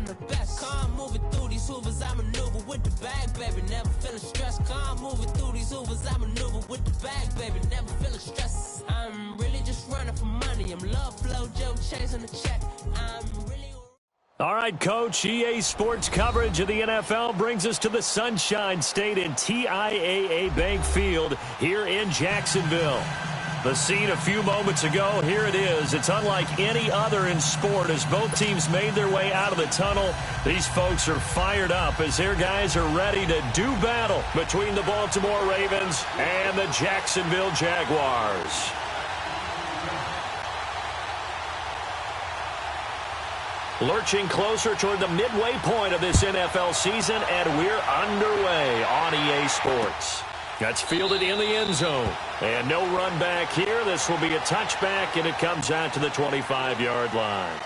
the best. Come moving through these hoovers, I maneuver with the bag, baby. Never feeling stressed. Come moving through these hoovers, I maneuver with the bag, baby. Never feeling stressed. I'm really just running for money. I'm love flow, Joe chasing the check. I'm really. All right, Coach, EA Sports coverage of the NFL brings us to the Sunshine State in TIAA Bank Field here in Jacksonville. The scene a few moments ago, here it is. It's unlike any other in sport as both teams made their way out of the tunnel. These folks are fired up as their guys are ready to do battle between the Baltimore Ravens and the Jacksonville Jaguars. Lurching closer toward the midway point of this NFL season, and we're underway on EA Sports. That's fielded in the end zone. And no run back here. This will be a touchback, and it comes out to the 25-yard line.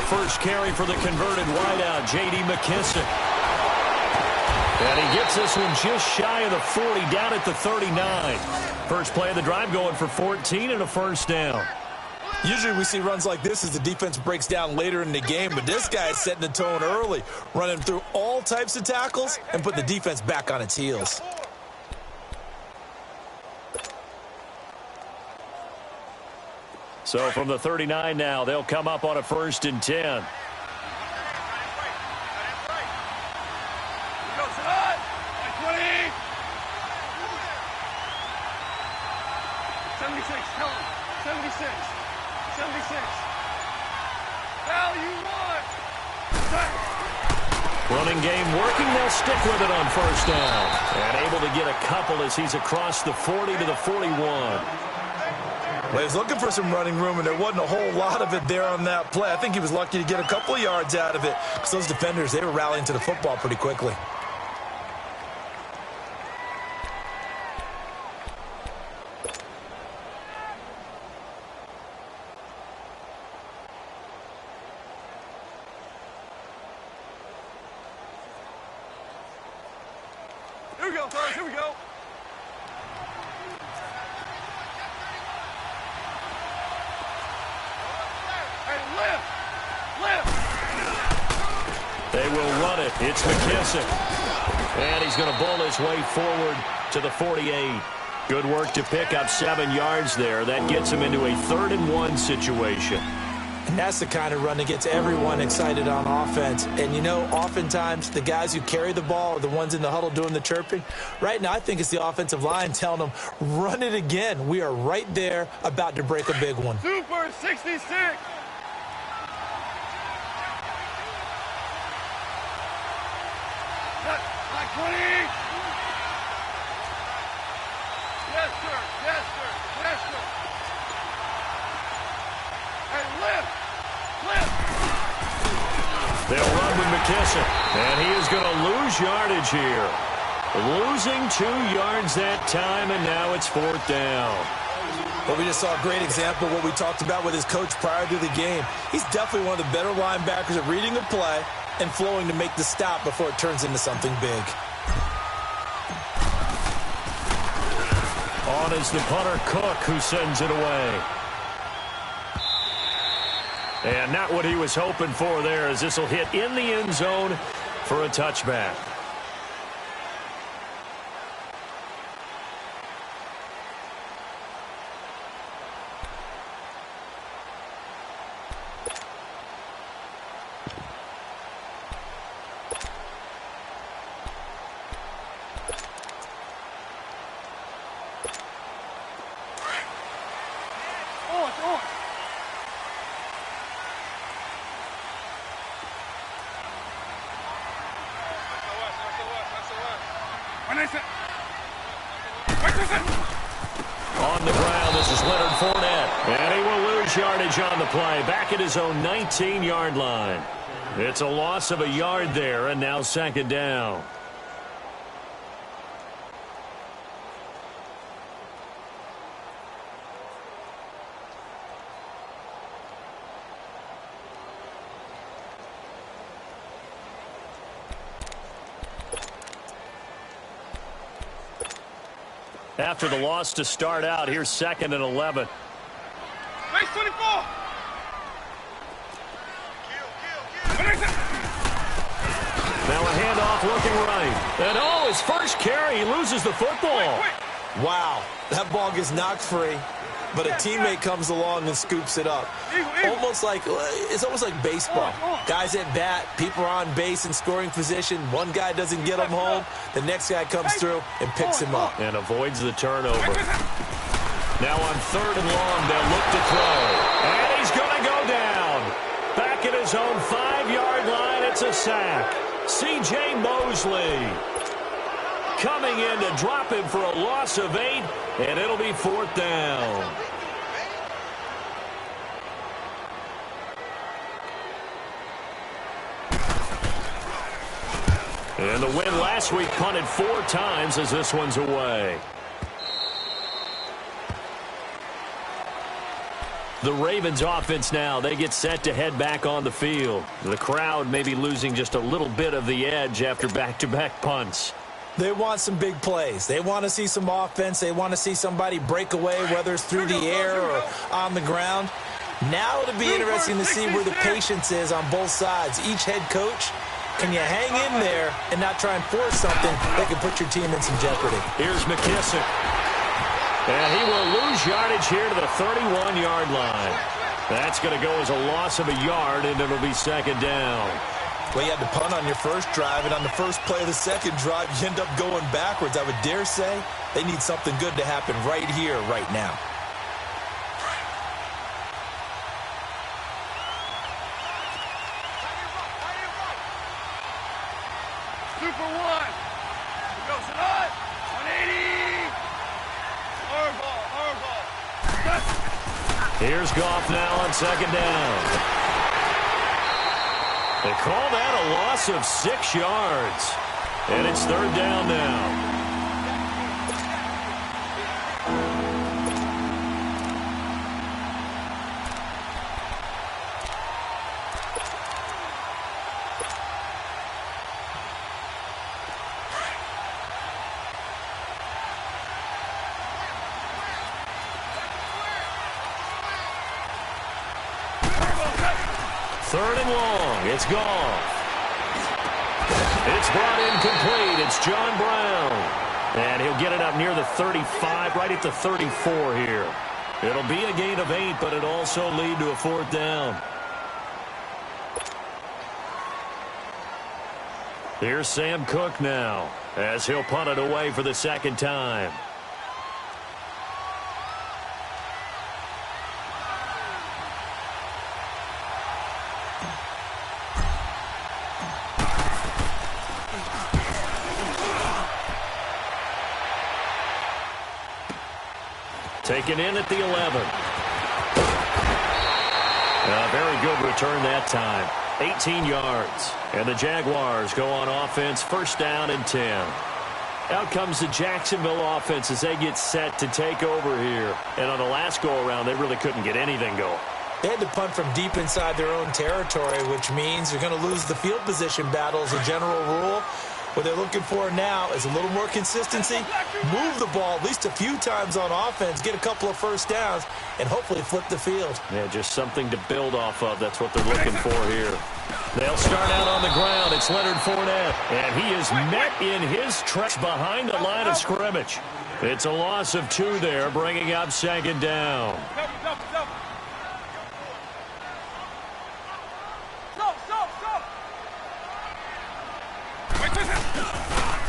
First carry for the converted wideout, J.D. McKissick. And he gets this one just shy of the 40, down at the 39. First play of the drive going for 14 and a first down. Usually we see runs like this as the defense breaks down later in the game, but this guy is setting the tone early, running through all types of tackles and putting the defense back on its heels. So from the 39 now, they'll come up on a 1st and 10. Running game working, they'll stick with it on 1st down. And able to get a couple as he's across the 40 to the 41. Well, he was looking for some running room, and there wasn't a whole lot of it there on that play. I think he was lucky to get a couple of yards out of it because those defenders, they were rallying to the football pretty quickly. Here we go, fellas, here we go. They will run it. It's McKissick. And he's going to bowl his way forward to the 48. Good work to pick up 7 yards there. That gets him into a 3rd and 1 situation. And that's the kind of run that gets everyone excited on offense. And, you know, oftentimes the guys who carry the ball are the ones in the huddle doing the chirping. Right now, I think it's the offensive line telling them, run it again. We are right there about to break a big one. Super 66. Like 20. Yes, sir. Yes, sir. Yes, sir. Hey, lift. Lift. They'll run with McKissick. And he is going to lose yardage here. Losing 2 yards that time, and now it's 4th down. Well, we just saw a great example of what we talked about with his coach prior to the game. He's definitely one of the better linebackers at reading a play and flowing to make the stop before it turns into something big. On is the punter, KoC, who sends it away. And not what he was hoping for there, as this will hit in the end zone for a touchback. yardage on the play, back at his own 19-yard line. It's a loss of a yard there, and now second down. After the loss to start out, here's 2nd and 11. Base 24. Now a handoff looking right. And oh, his first carry, he loses the football. Wow, that ball gets knocked free, but a teammate comes along and scoops it up. It's almost like baseball. Guys at bat, people are on base in scoring position. One guy doesn't get him home. The next guy comes through and picks him up. And avoids the turnover. Now on 3rd and long, they'll look to throw. And he's going to go down. Back at his own 5-yard line, it's a sack. C.J. Mosley coming in to drop him for a loss of 8, and it'll be 4th down. And the win last week punted 4 times as this one's away. The Ravens offense now, they get set to head back on the field. The crowd may be losing just a little bit of the edge after back-to-back punts. They want some big plays. They want to see some offense. They want to see somebody break away, whether it's through the air or on the ground. Now it'll be interesting to see where the patience is on both sides. Each head coach, can you hang in there and not try and force something that can put your team in some jeopardy? Here's McKissick. And he will lose yardage here to the 31-yard line. That's going to go as a loss of a yard, and it'll be 2nd down. Well, you had to punt on your first drive, and on the first play of the second drive, you end up going backwards. I would dare say they need something good to happen right here, right now. Super one. He goes to the 180. Here's Goff now on 2nd down. They call that a loss of 6 yards. And it's 3rd down now. Third and long. It's Goff. It's brought in complete. It's John Brown. And he'll get it up near the 35, right at the 34 here. It'll be a gain of 8, but it'll also lead to a 4th down. Here's Sam Cook now, as he'll punt it away for the 2nd time. Taken in at the 11. A very good return that time. 18 yards. And the Jaguars go on offense, 1st down and 10. Out comes the Jacksonville offense as they get set to take over here. And on the last go-around, they really couldn't get anything going. They had to punt from deep inside their own territory, which means you're going to lose the field position battle as a general rule. What they're looking for now is a little more consistency, move the ball at least a few times on offense, get a couple of 1st downs, and hopefully flip the field. Yeah, just something to build off of. That's what they're looking for here. They'll start out on the ground. It's Leonard Fournette, and he is met in his tracks behind the line of scrimmage. It's a loss of 2 there, bringing up 2nd down.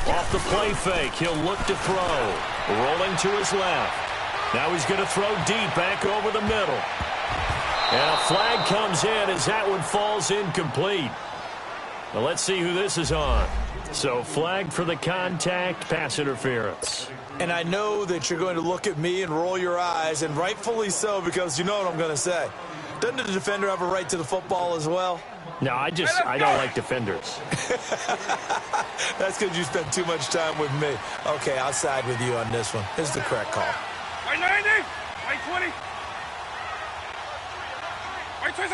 Off the play fake, he'll look to throw. Rolling to his left. Now he's going to throw deep back over the middle. And a flag comes in as that one falls incomplete. Now let's see who this is on. So flagged for the contact, pass interference. And I know that you're going to look at me and roll your eyes, and rightfully so, because you know what I'm going to say. Doesn't the defender have a right to the football as well? No, I don't like defenders. That's because you spent too much time with me. Okay, I'll side with you on this one. This is the correct call. Right 90. Right 20. Right 20.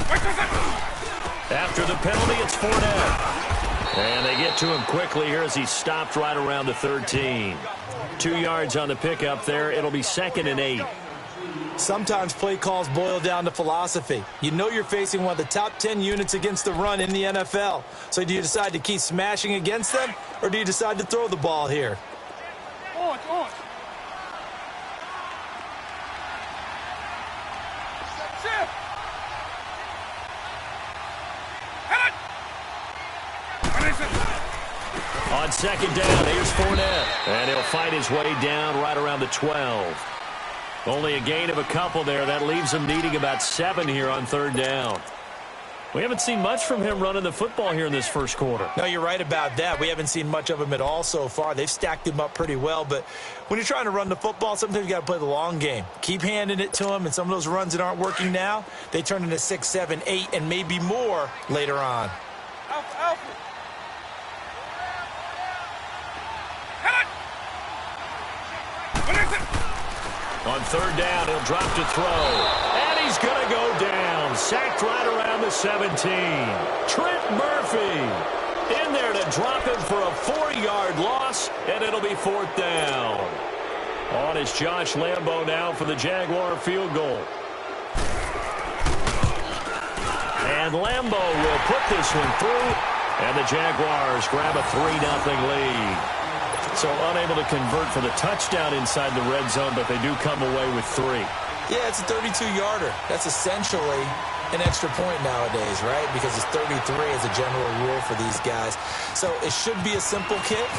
Right 20. After the penalty, it's Fournette. And they get to him quickly here as he stopped right around the 13. 2 yards on the pickup there. It'll be 2nd and 8. Sometimes play calls boil down to philosophy. You know you're facing one of the top 10 units against the run in the NFL. So do you decide to keep smashing against them, or do you decide to throw the ball here? On. Shift. On 2nd down, here's Fournette. And he'll fight his way down right around the 12. Only a gain of a couple there. That leaves him needing about 7 here on 3rd down. We haven't seen much from him running the football here in this first quarter. No, you're right about that. We haven't seen much of him at all so far. They've stacked him up pretty well. But when you're trying to run the football, sometimes you got to play the long game. Keep handing it to him, and some of those runs that aren't working now, they turn into 6, 7, 8, and maybe more later on. Alpha. On 3rd down, he'll drop to throw. And he's going to go down. Sacked right around the 17. Trent Murphy in there to drop him for a 4-yard loss, and it'll be 4th down. On is Josh Lambo now for the Jaguar field goal. And Lambo will put this one through, and the Jaguars grab a 3-0 lead. So unable to convert for the touchdown inside the red zone, but they do come away with 3. Yeah, it's a 32-yarder. That's essentially an extra point nowadays, right? Because it's 33 as a general rule for these guys. So it should be a simple kick.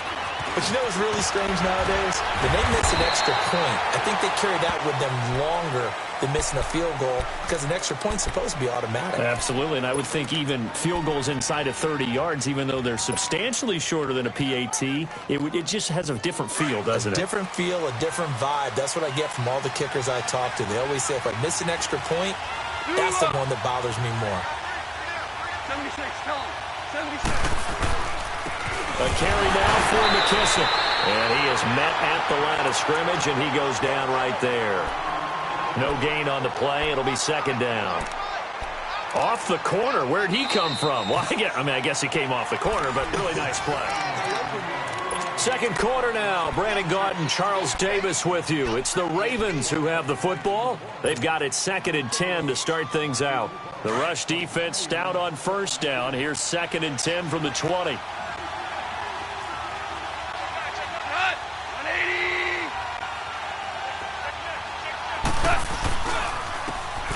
But you know what's really strange nowadays? When they miss an extra point, I think they carry that with them longer than missing a field goal, because an extra point's supposed to be automatic. Absolutely, and I would think even field goals inside of 30 yards, even though they're substantially shorter than a PAT, it just has a different feel, doesn't it? A different feel, a different vibe. That's what I get from all the kickers I talk to. They always say if I miss an extra point, that's the one that bothers me more. 76, tell him. 76. A carry now for McKissick. And he is met at the line of scrimmage, and he goes down right there. No gain on the play. It'll be 2nd down. Off the corner. Where'd he come from? Well, I guess he came off the corner, but really nice play. 2nd quarter now. Brandon Gaunt and Charles Davis with you. It's the Ravens who have the football. They've got it 2nd and 10 to start things out. The rush defense stout on 1st down. Here's 2nd and 10 from the 20.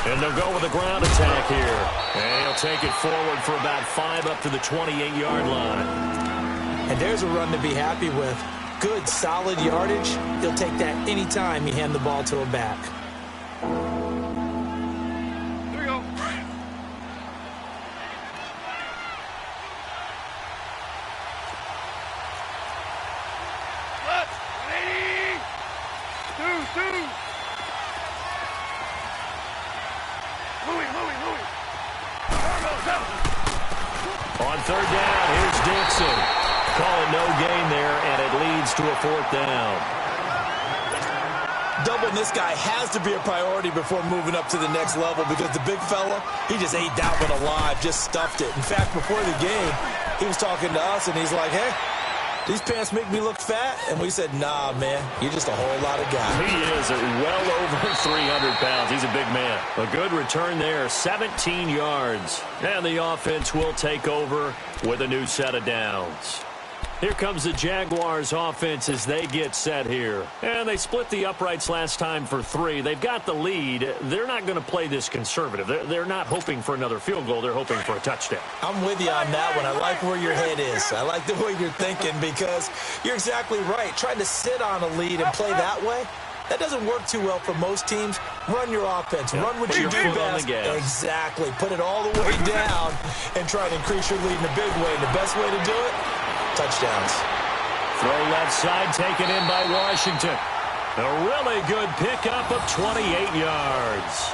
And they'll go with a ground attack here. And he'll take it forward for about 5 up to the 28-yard line. And there's a run to be happy with. Good, solid yardage. He'll take that anytime you hand the ball to a back. Here we go. Left. 180. 2. Louis. On 3rd down, here's Dixon. Calling no gain there, and it leads to a 4th down. Doubling this guy has to be a priority before moving up to the next level, because the big fella, he just ate that one alive, just stuffed it. In fact, before the game, he was talking to us, and he's like, hey, these pants make me look fat? And we said, nah, man, you're just a whole lot of guy. He is well over 300 pounds. He's a big man. A good return there, 17 yards. And the offense will take over with a new set of downs. Here comes the Jaguars offense as they get set here. And they split the uprights last time for 3. They've got the lead. They're not going to play this conservative. They're not hoping for another field goal. They're hoping for a touchdown. I'm with you on that one. I like where your head is. I like the way you're thinking, because you're exactly right. Trying to sit on a lead and play that way, that doesn't work too well for most teams. Run your offense. Run what you do best. Exactly. Put it all the way down and try to increase your lead in a big way. And the best way to do it, touchdowns. Throw left side taken in by Washington. A really good pickup of 28 yards.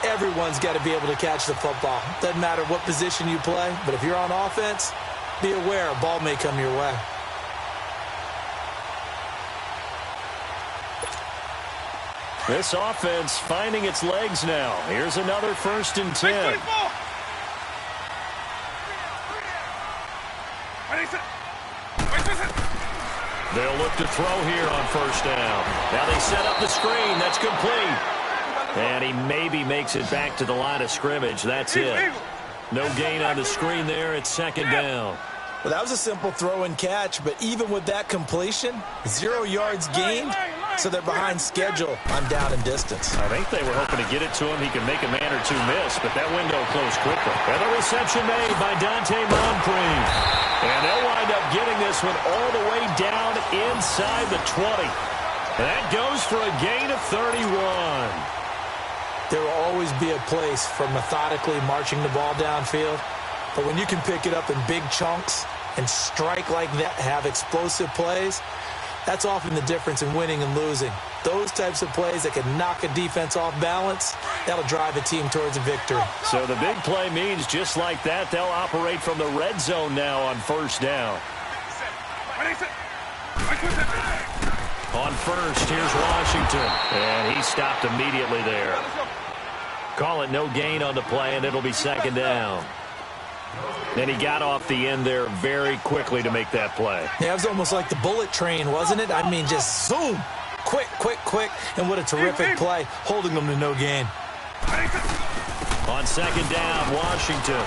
Everyone's got to be able to catch the football. Doesn't matter what position you play, but if you're on offense, be aware a ball may come your way. This offense finding its legs now. Here's another 1st and 10. They'll look to throw here on 1st down. Now they set up the screen. That's complete. And he maybe makes it back to the line of scrimmage. That's it. No gain on the screen there. It's 2nd down. Well, that was a simple throw and catch, but even with that completion, 0 yards gained, so they're behind schedule on down and distance. I think they were hoping to get it to him. He could make a man or two miss, but that window closed quickly. And the reception made by Dante Moncrief. And they'll wind up getting this one all the way down inside the 20. That goes for a gain of 31. There will always be a place for methodically marching the ball downfield. But when you can pick it up in big chunks and strike like that, have explosive plays, that's often the difference in winning and losing. Those types of plays that can knock a defense off balance, that'll drive a team towards a victory. So the big play means just like that, they'll operate from the red zone now on 1st down. On 1st, here's Washington. And he stopped immediately there. Call it no gain on the play, and it'll be 2nd down. And he got off the end there very quickly to make that play. Yeah, it was almost like the bullet train, wasn't it? I mean, just zoom. Quick, quick, quick. And what a terrific play, holding them to no gain. On 2nd down, Washington.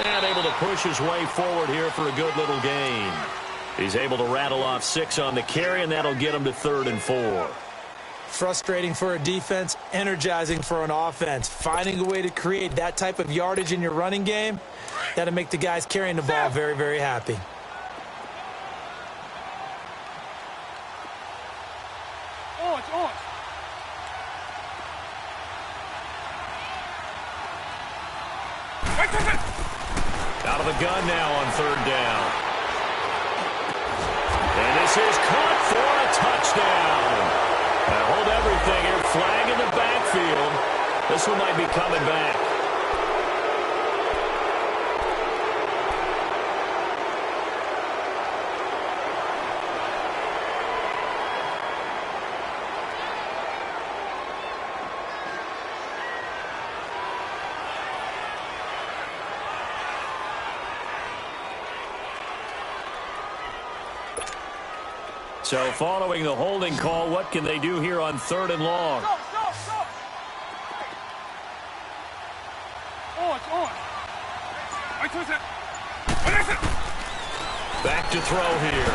And able to push his way forward here for a good little gain. He's able to rattle off 6 on the carry, and that'll get him to 3rd and 4. Frustrating for a defense, energizing for an offense. Finding a way to create that type of yardage in your running game, that'll make the guys carrying the ball very, very happy. Out of the gun now on 3rd down. And this is caught for a touchdown. Hold everything here. Flag in the backfield. This one might be coming back. So following the holding call, what can they do here on 3rd and long? Back to throw here.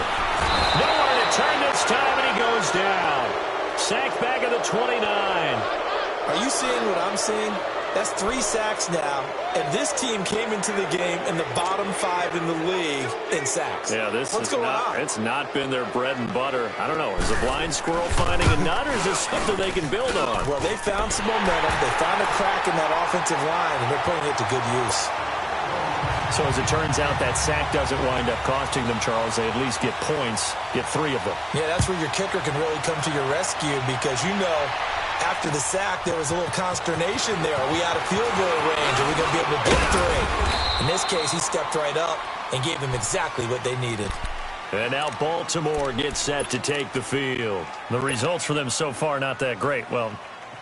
Nowhere to turn this time, and he goes down. Sacked back at the 29. Are you seeing what I'm seeing? That's 3 sacks now, and this team came into the game in the bottom 5 in the league in sacks. Yeah, What's going on? It's not been their bread and butter. I don't know. Is a blind squirrel finding a nut, or is this something they can build on? Well, they found some momentum. They found a crack in that offensive line, and they're putting it to good use. So as it turns out, that sack doesn't wind up costing them, Charles. They at least get points, get 3 of them. Yeah, that's where your kicker can really come to your rescue because, you know, after the sack, there was a little consternation there. Are we out of field goal range? Are we going to be able to get 3? In this case, he stepped right up and gave them exactly what they needed. And now Baltimore gets set to take the field. The results for them so far, not that great. Well,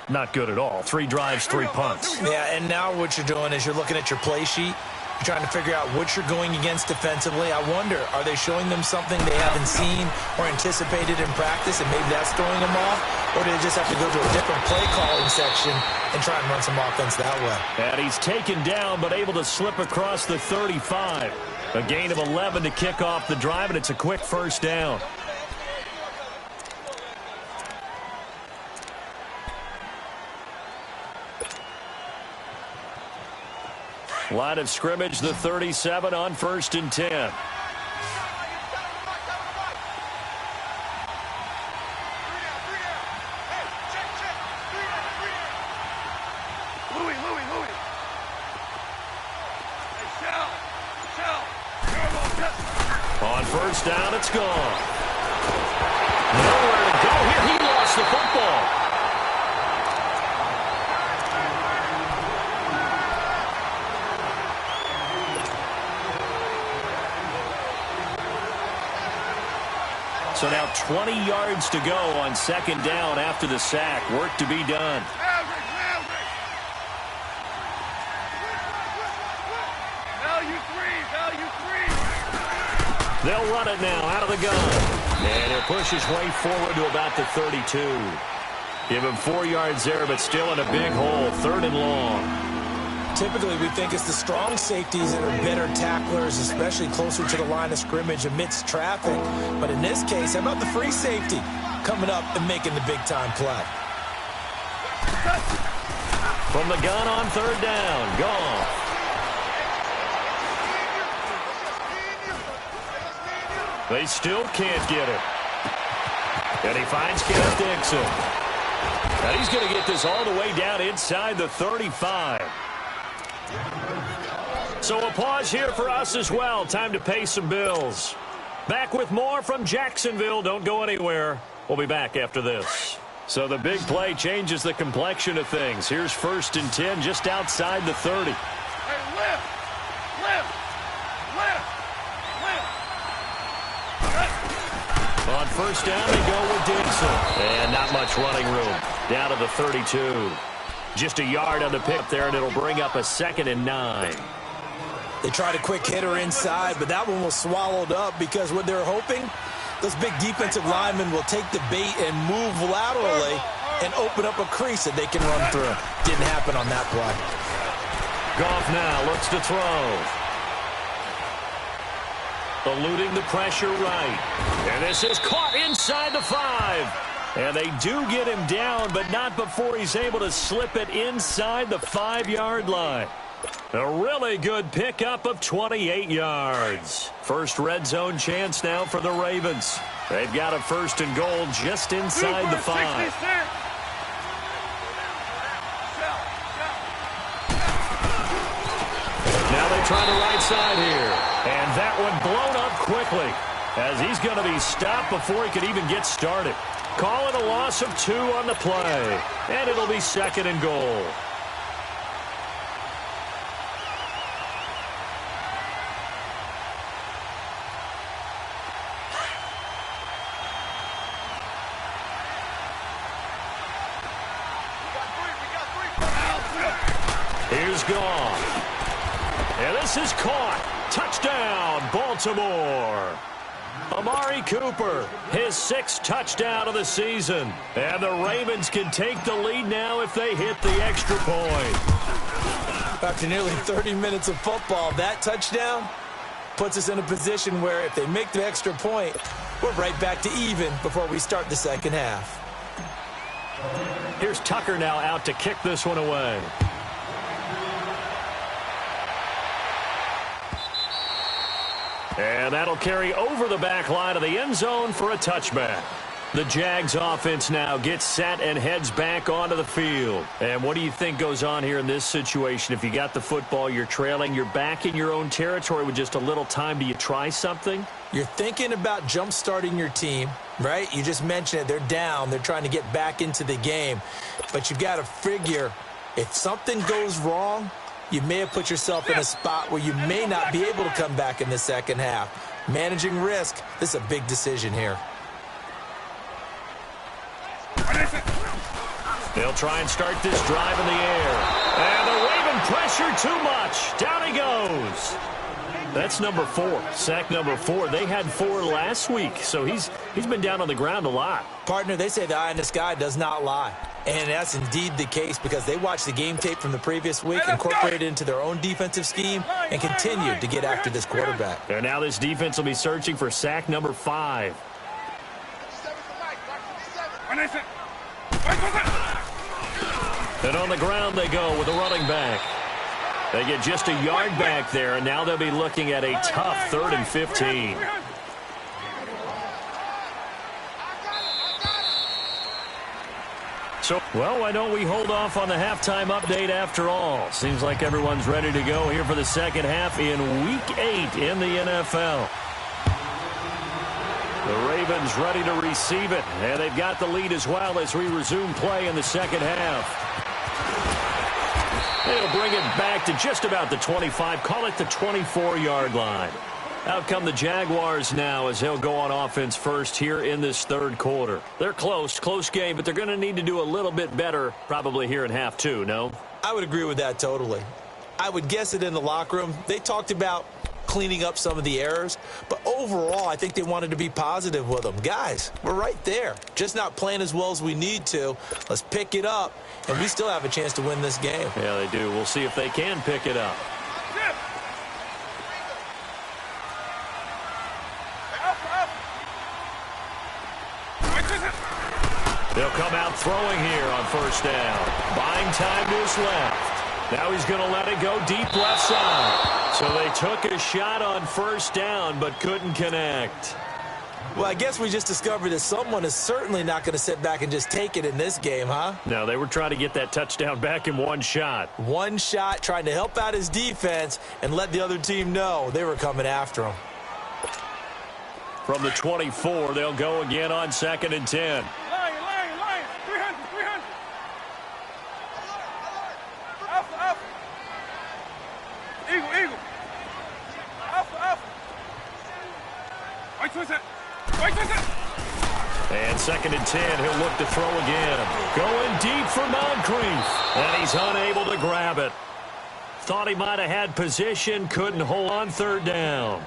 not good at all. 3 drives, 3 punts. Yeah, and now what you're doing is you're looking at your play sheet. You're trying to figure out what you're going against defensively. I wonder, are they showing them something they haven't seen or anticipated in practice, and maybe that's throwing them off? Or do they just have to go to a different play calling section and try and run some offense that way? And he's taken down, but able to slip across the 35. A gain of 11 to kick off the drive, and it's a quick 1st down. Line of scrimmage, the 37 on 1st and 10. On 1st down, it's gone. Nowhere So now 20 yards to go on second down after the sack. Work to be done. They'll run it now out of the gun. And he'll push his way forward to about the 32. Give him 4 yards there, but still in a big hole. 3rd and long. Typically, we think it's the strong safeties that are better tacklers, especially closer to the line of scrimmage amidst traffic. But in this case, how about the free safety coming up and making the big-time play? From the gun on 3rd down. Gone. They still can't get it. And he finds Kenneth Dixon. And he's going to get this all the way down inside the 35. So a pause here for us as well. Time to pay some bills. Back with more from Jacksonville. Don't go anywhere. We'll be back after this. So the big play changes the complexion of things. Here's 1st and 10 just outside the 30. Hey, lift! Lift! Lift! Lift! On 1st down, they go with Dixon. And not much running room. Down to the 32. Just a yard on the pick there, and it'll bring up a 2nd and 9. They tried a quick hitter inside, but that one was swallowed up because what they're hoping, those big defensive linemen will take the bait and move laterally and open up a crease that they can run through. Didn't happen on that play. Goff now looks to throw. Eluding the pressure right. And this is caught inside the 5. And they do get him down, but not before he's able to slip it inside the 5-yard line. A really good pickup of 28 yards. First red zone chance now for the Ravens. They've got a 1st and goal just inside the 5. Now they try the right side here. And that one blown up quickly as he's going to be stopped before he could even get started. Call it a loss of 2 on the play. And it'll be 2nd and goal. Here's Goff. And this is caught. Touchdown, Baltimore. Amari Cooper, his 6th touchdown of the season. And the Ravens can take the lead now if they hit the extra point. After nearly 30 minutes of football, that touchdown puts us in a position where if they make the extra point, we're right back to even before we start the second half. Here's Tucker now out to kick this one away. And that'll carry over the back line of the end zone for a touchback. The Jags offense now gets set and heads back onto the field. And what do you think goes on here in this situation? If you got the football, you're trailing, you're back in your own territory with just a little time. Do you try something? You're thinking about jump-starting your team, right? You just mentioned it. They're down. They're trying to get back into the game. But you've got to figure if something goes wrong, you may have put yourself in a spot where you may not be able to come back in the second half. Managing risk, this is a big decision here. They'll try and start this drive in the air. And the Raven pressure too much. Down he goes. That's number 4. Sack number 4. They had 4 last week, so he's been down on the ground a lot. Partner, they say the eye in the sky does not lie. And that's indeed the case because they watched the game tape from the previous week, incorporated it into their own defensive scheme, and continued to get after this quarterback. And now this defense will be searching for sack number 5. And on the ground they go with a running back. They get just a yard back there, and now they'll be looking at a tough 3rd and 15. So, well, why don't we hold off on the halftime update after all? Seems like everyone's ready to go here for the second half in Week 8 in the NFL. The Ravens ready to receive it, and they've got the lead as well as we resume play in the second half. They'll bring it back to just about the 25, call it the 24-yard line. Out come the Jaguars now as they'll go on offense first here in this third quarter. They're close game, but they're going to need to do a little bit better probably here in half two, no? I would agree with that totally. I would guess it in the locker room. They talked about cleaning up some of the errors, but overall I think they wanted to be positive with them. Guys, we're right there. Just not playing as well as we need to. Let's pick it up, and we still have a chance to win this game. Yeah, they do. We'll see if they can pick it up. They'll come out throwing here on first down. Buying time to his left. Now he's going to let it go deep left side. So they took a shot on first down but couldn't connect. Well, I guess we just discovered that someone is certainly not going to sit back and just take it in this game, huh? No, they were trying to get that touchdown back in one shot. One shot, trying to help out his defense and let the other team know they were coming after him. From the 24, they'll go again on 2nd and 10. Lion, 300. Alpha. Eagle. Alpha. White twist it. And 2nd and 10, he'll look to throw again. Going deep for Moncrief. And he's unable to grab it. Thought he might have had position, couldn't hold on third down.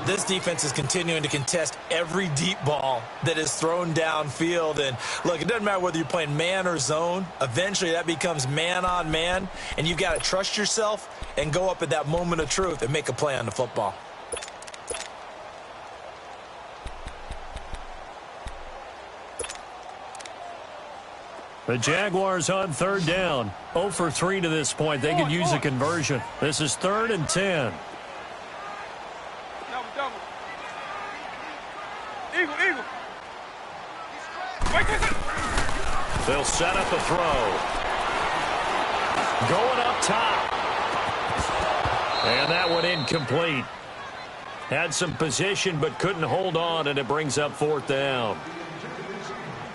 This defense is continuing to contest every deep ball that is thrown downfield. And, look, it doesn't matter whether you're playing man or zone. Eventually that becomes man on man, and you've got to trust yourself and go up at that moment of truth and make a play on the football. The Jaguars on third down. 0 for 3 to this point. They could use a conversion. This is 3rd and 10. Double. Eagle. They'll set up a throw. Going up top. And that one incomplete. Had some position but couldn't hold on, and it brings up 4th down.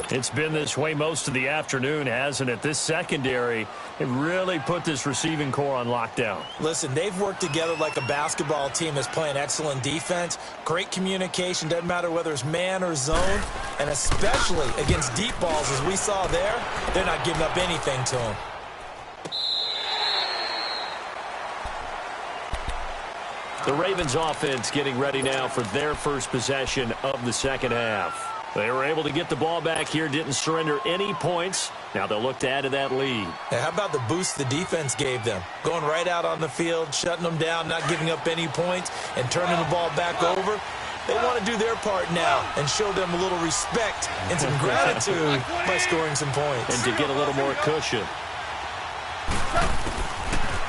It's been this way most of the afternoon, hasn't it? This secondary, it really put this receiving core on lockdown. Listen, they've worked together like a basketball team that's playing excellent defense. Great communication, doesn't matter whether it's man or zone, and especially against deep balls as we saw there, they're not giving up anything to them. The Ravens offense getting ready now for their first possession of the second half. They were able to get the ball back here, didn't surrender any points. Now they'll look to add to that lead. Now, how about the boost the defense gave them? Going right out on the field, shutting them down, not giving up any points, and turning the ball back over. They want to do their part now and show them a little respect and some gratitude by scoring some points. And to get a little more cushion.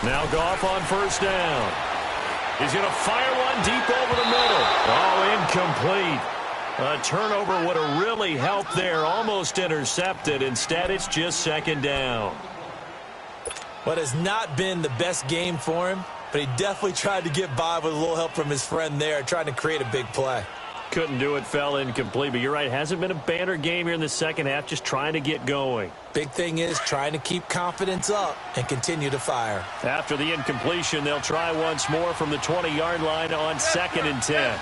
Now Goff on first down. He's going to fire one deep over the middle. Oh, incomplete. A turnover would have really helped there. Almost intercepted. Instead, it's just 2nd down. What has not been the best game for him, but he definitely tried to get by with a little help from his friend there, trying to create a big play. Couldn't do it, fell incomplete. But you're right, hasn't been a banner game here in the second half, just trying to get going. Big thing is trying to keep confidence up and continue to fire. After the incompletion, they'll try once more from the 20-yard line on 2nd and 10.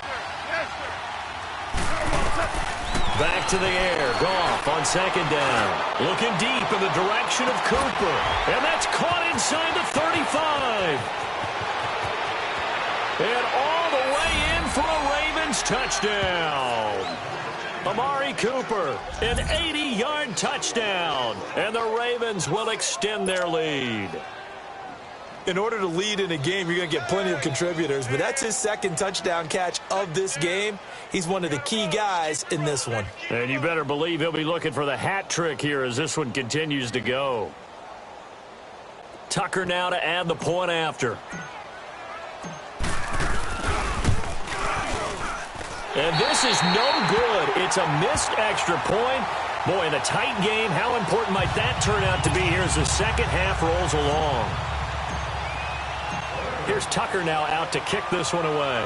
Back to the air. Goff on 2nd down. Looking deep in the direction of Cooper. And that's caught inside the 35. And all the way in for a Ravens touchdown. Amari Cooper, an 80-yard touchdown. And the Ravens will extend their lead. In order to lead in a game, you're going to get plenty of contributors, but that's his 2nd touchdown catch of this game. He's one of the key guys in this one. And you better believe he'll be looking for the hat trick here as this one continues to go. Tucker now to add the point after. And this is no good. It's a missed extra point. Boy, in a tight game, how important might that turn out to be here as the second half rolls along? Here's Tucker now out to kick this one away.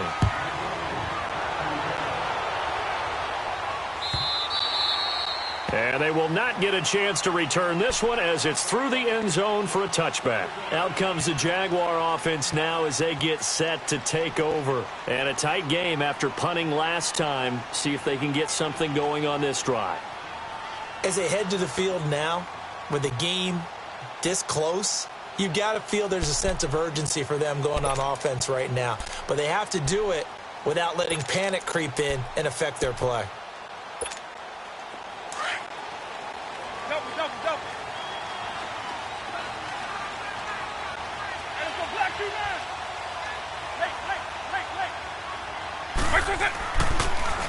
And they will not get a chance to return this one as it's through the end zone for a touchback. Out comes the Jaguar offense now as they get set to take over. And a tight game after punting last time. See if they can get something going on this drive. As they head to the field now, with the game this close, you've got to feel there's a sense of urgency for them going on offense right now. But they have to do it without letting panic creep in and affect their play.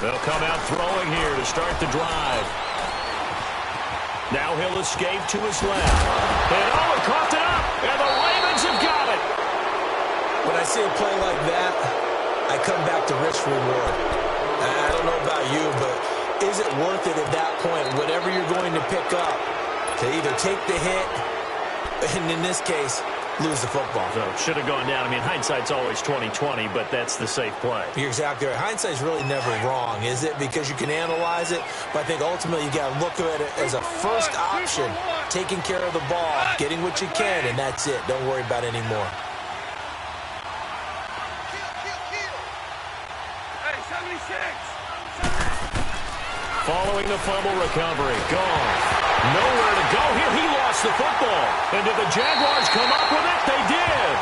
They'll come out throwing here to start the drive. Now he'll escape to his left. And oh, it coughed it up, and the Ravens have got it. When I see a play like that, I come back to risk reward. I don't know about you, but is it worth it at that point, whatever you're going to pick up, to either take the hit, and in this case, lose the football? So should have gone down. I mean, hindsight's always 20/20, but that's the safe play. You're exactly right. Hindsight's really never wrong, is it? Because you can analyze it, but I think ultimately you got to look at it as a first option, taking care of the ball, getting what you can, and that's it. Don't worry about it anymore. Following the fumble recovery, gone. Nowhere to go here. He lost the football. And did the Jaguars come up with it? They did.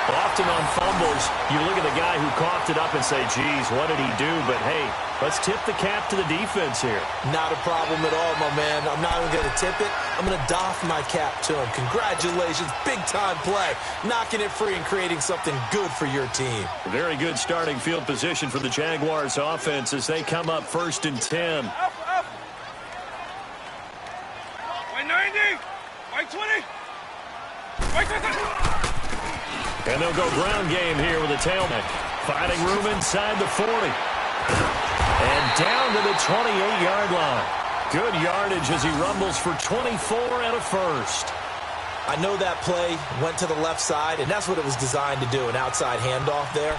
Often on fumbles, you look at the guy who coughed it up and say, geez, what did he do? But, hey, let's tip the cap to the defense here. Not a problem at all, my man. I'm not even going to tip it. I'm going to doff my cap to him. Congratulations. Big-time play. Knocking it free and creating something good for your team. Very good starting field position for the Jaguars offense as they come up 1st and 10. White 90. White 20. White 20. And they'll go ground game here with a tailback. Finding room inside the 40. And down to the 28-yard line. Good yardage as he rumbles for 24 and a first. I know that play went to the left side, and that's what it was designed to do, an outside handoff there.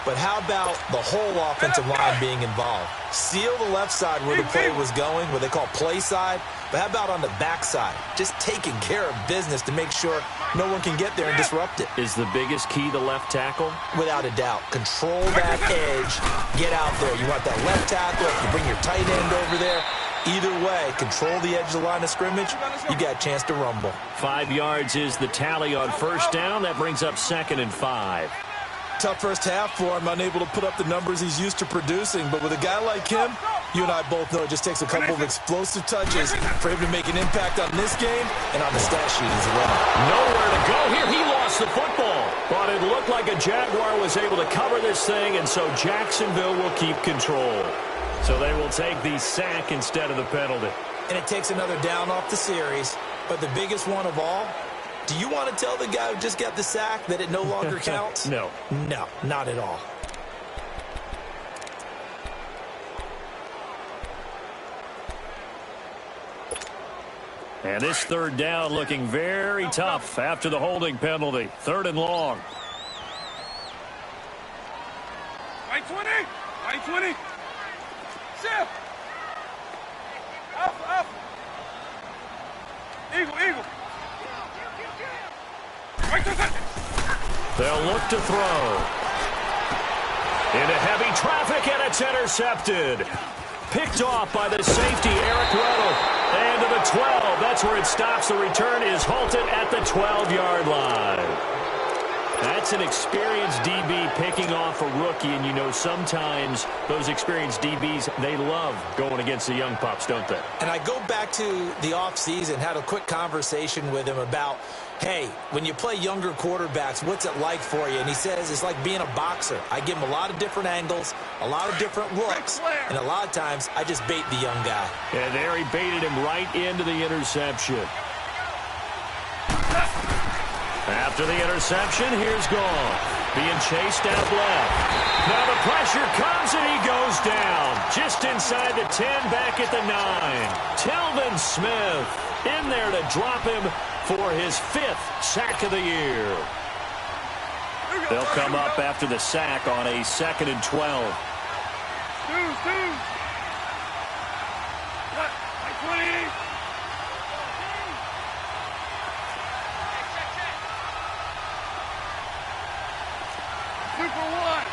But how about the whole offensive line being involved? Seal the left side where the play was going, what they call play side. But how about on the back side? Just taking care of business to make sure no one can get there and disrupt it. Is the biggest key the left tackle? Without a doubt. Control that edge. Get out there. You want that left tackle. If you bring your tight end over there, either way, control the edge of the line of scrimmage, you got a chance to rumble. 5 yards is the tally on first down. That brings up 2nd and 5. Tough first half for him, unable to put up the numbers he's used to producing. But with a guy like him, you and I both know it just takes a couple of explosive touches for him to make an impact on this game and on the stat sheet as well. Nowhere to go here. He lost the football. But it looked like a Jaguar was able to cover this thing, and so Jacksonville will keep control. So they will take the sack instead of the penalty. And it takes another down off the series. But the biggest one of all, do you want to tell the guy who just got the sack that it no longer counts? No. No, not at all. And this 3rd down looking very tough after the holding penalty. 3rd and long. White 20. White 20. Shift. Up. Eagle. They'll look to throw. Into heavy traffic, and it's intercepted. Picked off by the safety, Eric Weddle. And to the 12. That's where it stops. The return is halted at the 12-yard line. That's an experienced DB picking off a rookie, and you know sometimes those experienced DBs, they love going against the young pups, don't they? And I go back to the offseason, had a quick conversation with him about, hey, when you play younger quarterbacks, what's it like for you? And he says it's like being a boxer. I give him a lot of different angles, a lot of different looks, and a lot of times I just bait the young guy. And there he baited him right into the interception. After the interception, here's Gone. Being chased out left. Now the pressure comes and he goes down. Just inside the 10, back at the 9. Telvin Smith in there to drop him for his 5th sack of the year. They'll come up after the sack on a 2nd and 12. 20. Super one.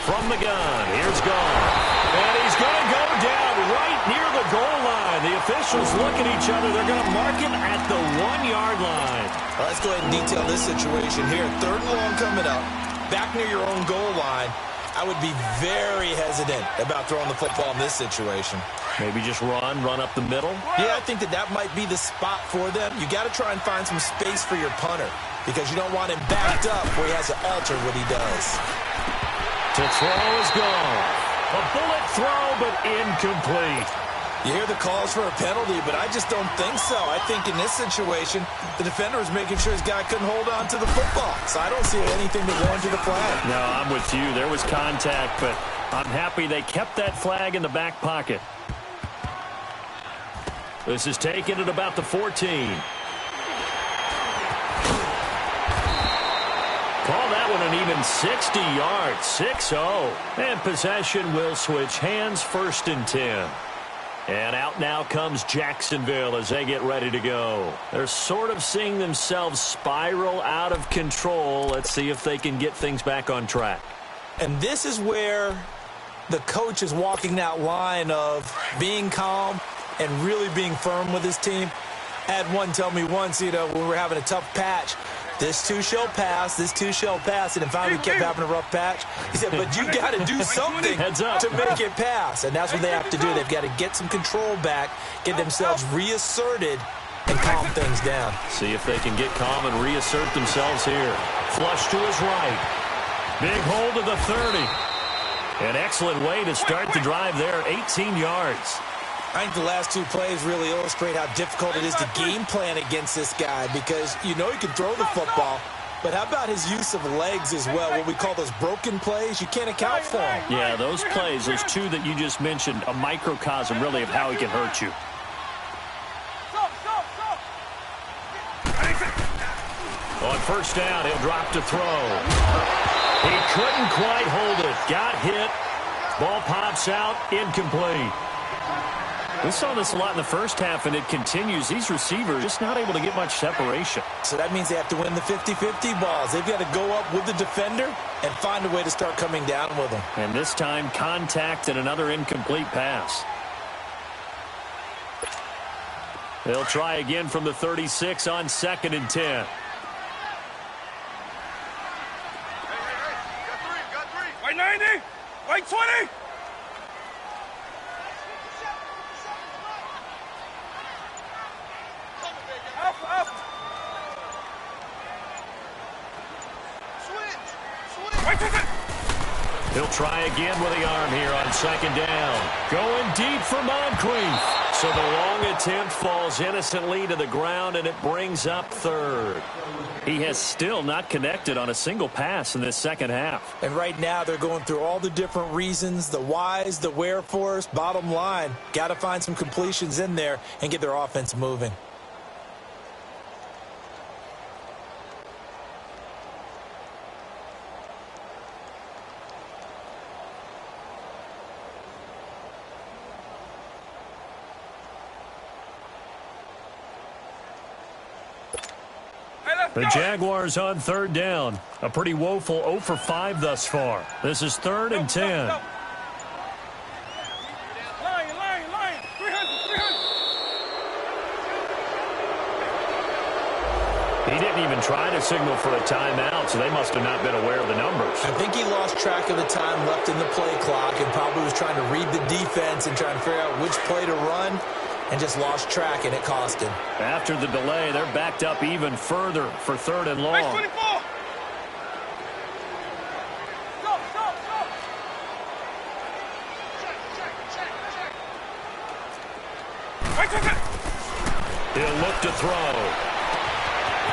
From the gun, here's Gone. And he's going to go down right near the goal line. The officials look at each other. They're going to mark him at the 1-yard line. Well, let's go ahead and detail this situation here. 3rd and long coming up, back near your own goal line. I would be very hesitant about throwing the football in this situation. Maybe just run up the middle. Yeah, I think that might be the spot for them. You got to try and find some space for your punter because you don't want him backed up where he has to alter what he does. To throw is gone. A bullet throw, but incomplete. You hear the calls for a penalty, but I just don't think so. I think in this situation, the defender was making sure his guy couldn't hold on to the football. So I don't see anything to warrant the flag. No, I'm with you. There was contact, but I'm happy they kept that flag in the back pocket. This is taken at about the 14. Call that one an even 60 yards, 6-0. And possession will switch hands, 1st and 10. And out now comes Jacksonville as they get ready to go. They're sort of seeing themselves spiral out of control. Let's see if they can get things back on track. And this is where the coach is walking that line of being calm and really being firm with his team. I had one tell me once, when we were having a tough patch, this too shall pass, this too shall pass, and then finally we kept having a rough patch. He said, but you got to do something to make it pass, and that's what they have to do. They've got to get some control back, get themselves reasserted, and calm things down. See if they can get calm and reassert themselves here. Flush to his right. Big hold of the 30. An excellent way to start the drive there, 18 yards. I think the last 2 plays really illustrate how difficult it is to game plan against this guy because he can throw the football, but how about his use of legs as well? What we call those broken plays, you can't account for them. Yeah, those plays, those 2 that you just mentioned, a microcosm really of how he can hurt you. On 1st down, he'll drop to throw. He couldn't quite hold it. Got hit. Ball pops out, incomplete. We saw this a lot in the first half, and it continues. These receivers just not able to get much separation. So that means they have to win the 50-50 balls. They've got to go up with the defender and find a way to start coming down with them. And this time, contact and another incomplete pass. They'll try again from the 36 on 2nd and 10. Hey, got three. White 90, white 20. He'll try again with the arm here on 2nd down. Going deep for Moncrief. So the long attempt falls innocently to the ground, and it brings up 3rd. He has still not connected on a single pass in this second half. And right now they're going through all the different reasons, the whys, the wherefores. Bottom line, got to find some completions in there and get their offense moving. The Jaguars on 3rd down. A pretty woeful 0 for 5 thus far. This is 3rd and 10. Lion, 300. He didn't even try to signal for a timeout, so they must have not been aware of the numbers. I think he lost track of the time left in the play clock and probably was trying to read the defense and trying to figure out which play to run. And just lost track, and it cost him. After the delay, they're backed up even further for 3rd and long. Nice 24. Go. Check. He'll look to throw.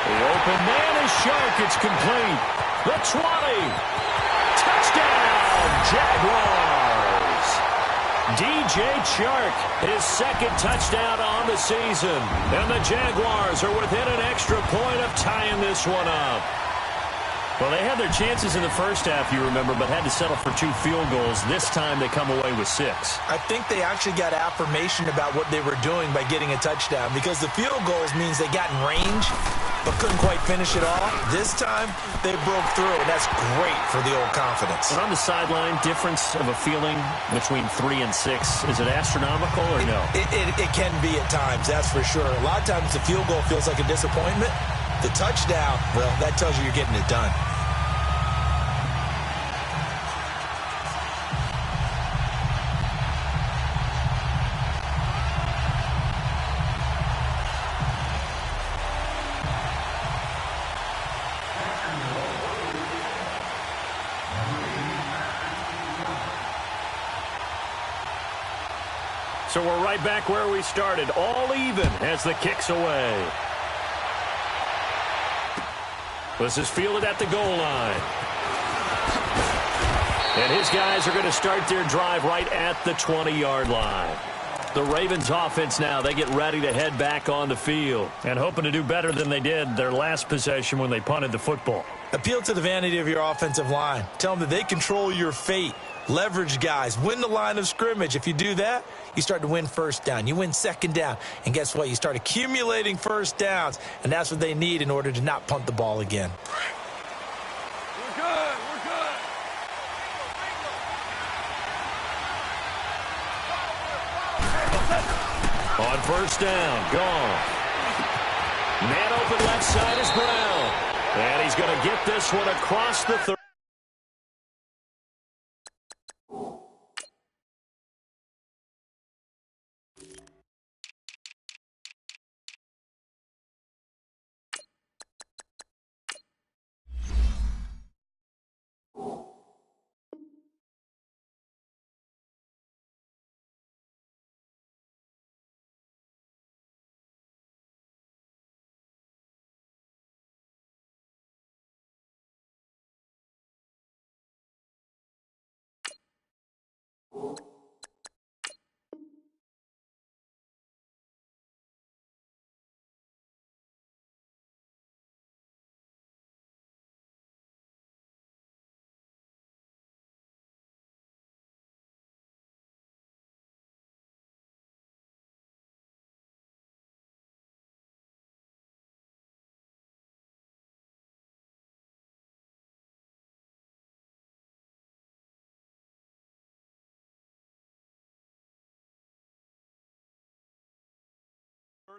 The open man is Shark. It's complete. The 20. Touchdown, Jaguars. DJ Chark, his 2nd touchdown on the season. And the Jaguars are within an extra point of tying this one up. Well, they had their chances in the first half, you remember, but had to settle for 2 field goals. This time they come away with 6. I think they actually got affirmation about what they were doing by getting a touchdown, because the field goals means they got in range but couldn't quite finish it off. This time they broke through, and that's great for the old confidence. And on the sideline, difference of a feeling between 3 and 6, is it astronomical or no? It can be at times, that's for sure. A lot of times the field goal feels like a disappointment. The touchdown, well, that tells you you're getting it done. So we're right back where we started, all even as the kick's away. This is fielded at the goal line. And his guys are going to start their drive right at the 20-yard line. The Ravens offense now, they get ready to head back on the field and hoping to do better than they did their last possession when they punted the football. Appeal to the vanity of your offensive line. Tell them that they control your fate. Leverage guys. Win the line of scrimmage. If you do that, you start to win first down. You win second down. And guess what? You start accumulating first downs. And that's what they need in order to not punt the ball again. We're good. We're good. On first down, gone. Man open left side is Brown. And he's going to get this one across the 30.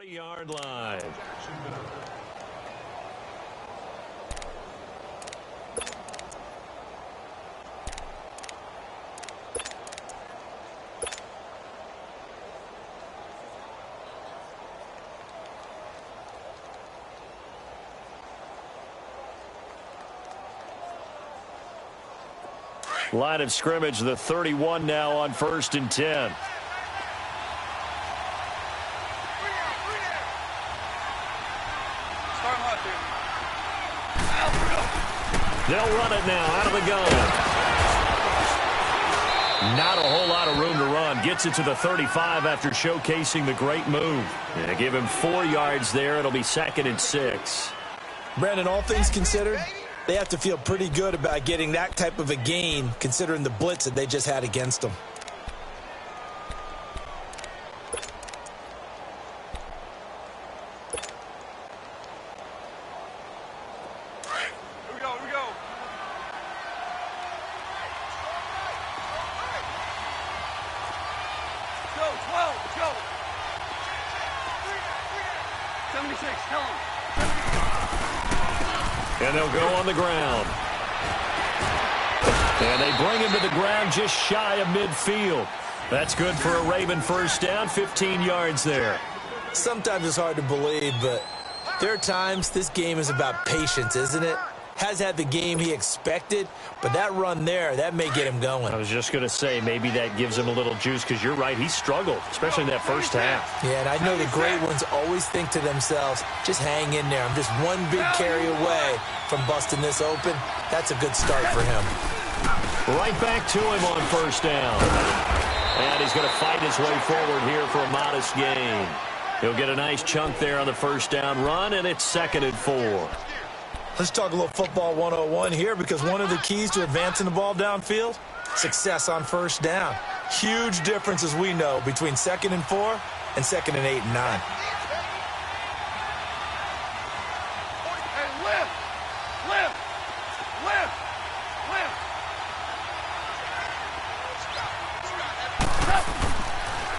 Yard line. Line of scrimmage, the 31 now on 1st and 10. They'll run it now out of the gun. Not a whole lot of room to run. Gets it to the 35 after showcasing the great move. And to give him 4 yards there, it'll be 2nd and 6. Brandon, all things considered, they have to feel pretty good about getting that type of a gain considering the blitz that they just had against them. And they'll go on the ground. And they bring him to the ground just shy of midfield. That's good for a Raven first down, 15 yards there. Sometimes it's hard to believe, but there are times this game is about patience, isn't it? Has had the game he expected, but that run there, that may get him going. I was just going to say, maybe that gives him a little juice, because you're right, he struggled, especially in that first half. Yeah, and I know the great ones always think to themselves, just hang in there. I'm just one big carry away from busting this open. That's a good start for him. Right back to him on first down. And he's going to fight his way forward here for a modest gain. He'll get a nice chunk there on the first down run, and it's 2nd and 4. Let's talk a little football 101 here, because one of the keys to advancing the ball downfield, success on first down. Huge difference, as we know, between 2nd and 4 and 2nd and 8 and 9.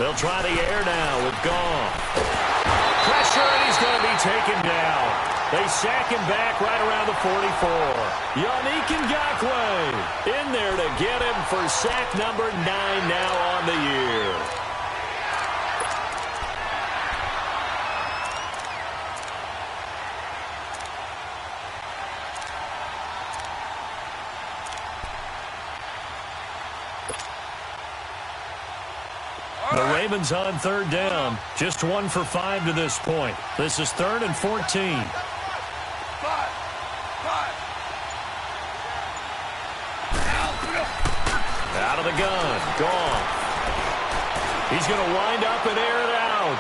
They'll try the air now with Goff. Pressure, and he's going to be taken down. They sack him back right around the 44. Yannick Ngakoue in there to get him for sack number 9 now on the year. The Ravens on 3rd down. Just 1 for 5 to this point. This is 3rd and 14. Out of the gun. Gone. He's going to wind up and air it out.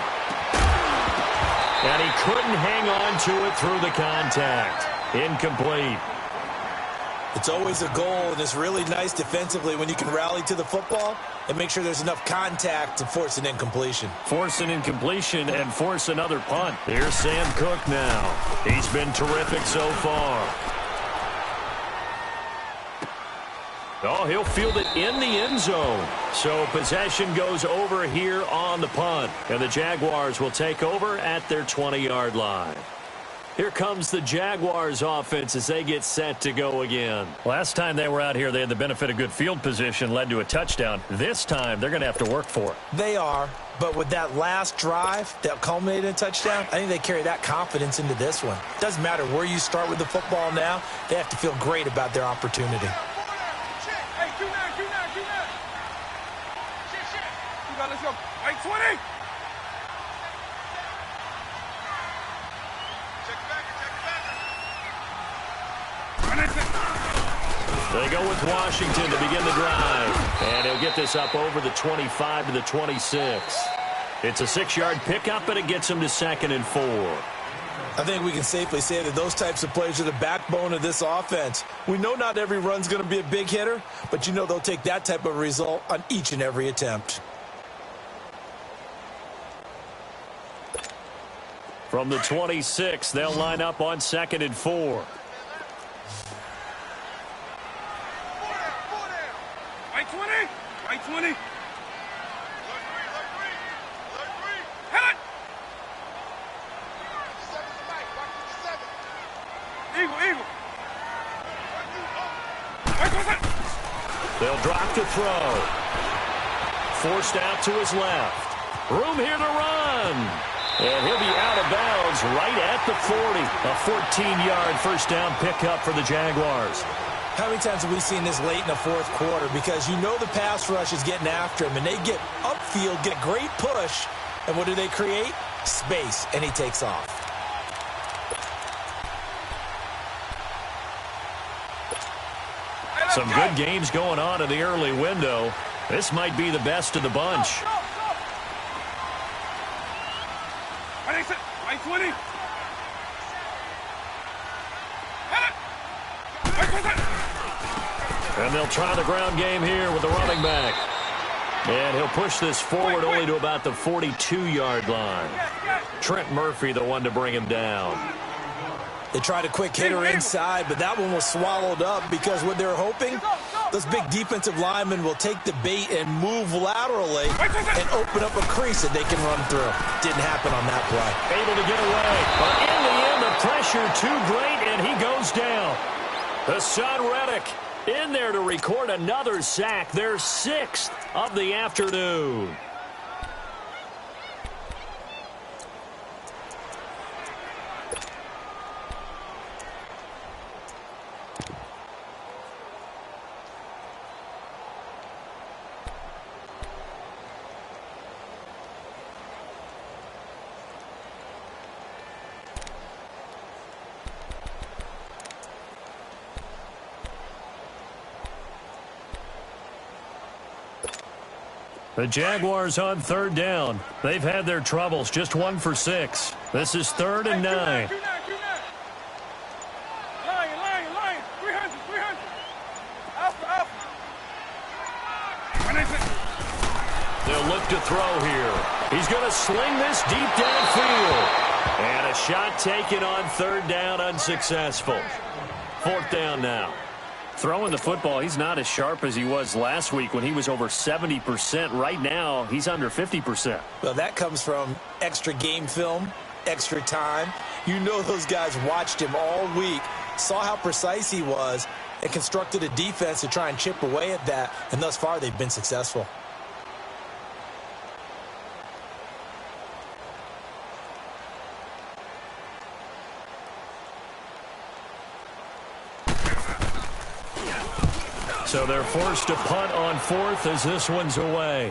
And he couldn't hang on to it through the contact. Incomplete. It's always a goal, and it's really nice defensively when you can rally to the football and make sure there's enough contact to force an incompletion. Force an incompletion and force another punt. Here's Sam Cook now. He's been terrific so far. Oh, he'll field it in the end zone. So possession goes over here on the punt. And the Jaguars will take over at their 20-yard line. Here comes the Jaguars offense as they get set to go again. Last time they were out here, they had the benefit of good field position, led to a touchdown. This time, they're going to have to work for it. They are, but with that last drive that culminated in a touchdown, I think they carry that confidence into this one. Doesn't matter where you start with the football now, they have to feel great about their opportunity. Hey, Q9. Let's go. Right 20. They go with Washington to begin the drive. And he'll get this up over the 25 to the 26. It's a 6-yard pickup, and it gets him to 2nd and 4. I think we can safely say that those types of plays are the backbone of this offense. We know not every run's going to be a big hitter, but you know they'll take that type of result on each and every attempt. From the 26, they'll line up on 2nd and 4. Right 20. Hit it. Eagle. They'll drop to throw. Forced out to his left. Room here to run. And he'll be out of bounds right at the 40. A 14-yard first down pickup for the Jaguars. How many times have we seen this late in the 4th quarter? Because you know the pass rush is getting after him, and they get upfield, get a great push, and what do they create? Space, and he takes off. Some good games going on in the early window. This might be the best of the bunch. Right 20. And they'll try the ground game here with the running back. And he'll push this forward only to about the 42-yard line. Trent Murphy, the one to bring him down. They tried a quick hitter inside, but that one was swallowed up because what they're hoping, those big defensive linemen will take the bait and move laterally and open up a crease that they can run through. Didn't happen on that play. Able to get away. But in the end, the pressure too great, and he goes down. Hassan Reddick in there to record another sack, their 6th of the afternoon. The Jaguars on 3rd down. They've had their troubles, just 1 for 6. This is 3rd and 9. They'll look to throw here. He's going to sling this deep downfield. And a shot taken on third down, unsuccessful. Fourth down now. Throwing the football, he's not as sharp as he was last week when he was over 70%. Right now, he's under 50%. Well, that comes from extra game film, extra time. You know those guys watched him all week, saw how precise he was, and constructed a defense to try and chip away at that. And thus far, they've been successful. So they're forced to punt on fourth as this one's away.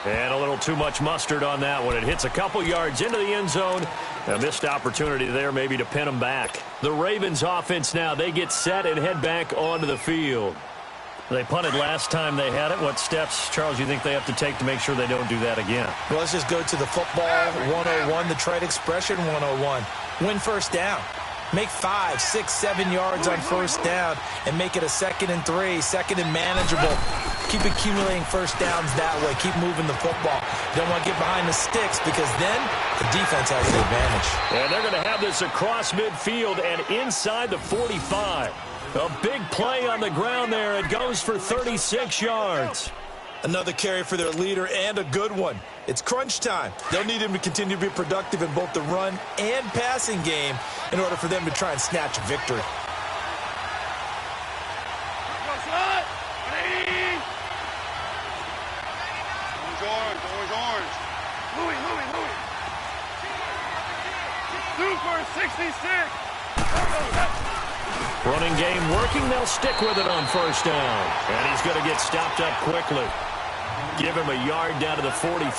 And a little too much mustard on that one. It hits a couple yards into the end zone. A missed opportunity there maybe to pin them back. The Ravens offense now, they get set and head back onto the field. They punted last time they had it. What steps, Charles, you think they have to take to make sure they don't do that again? Well, let's just go to the football 101, the trite expression 101. Win first down. Make 5, 6, 7 yards on first down and make it a 2nd and 3, 2nd and manageable. Keep accumulating first downs that way. Keep moving the football. You don't want to get behind the sticks because then the defense has the advantage. And they're going to have this across midfield and inside the 45. A big play on the ground there. It goes for 36 yards. Another carry for their leader and a good one. It's crunch time. They'll need him to continue to be productive in both the run and passing game in order for them to try and snatch a victory. Orange. Louis. Super 66. Running game working. They'll stick with it on first down. And he's going to get stopped up quickly. Give him a yard down to the 43.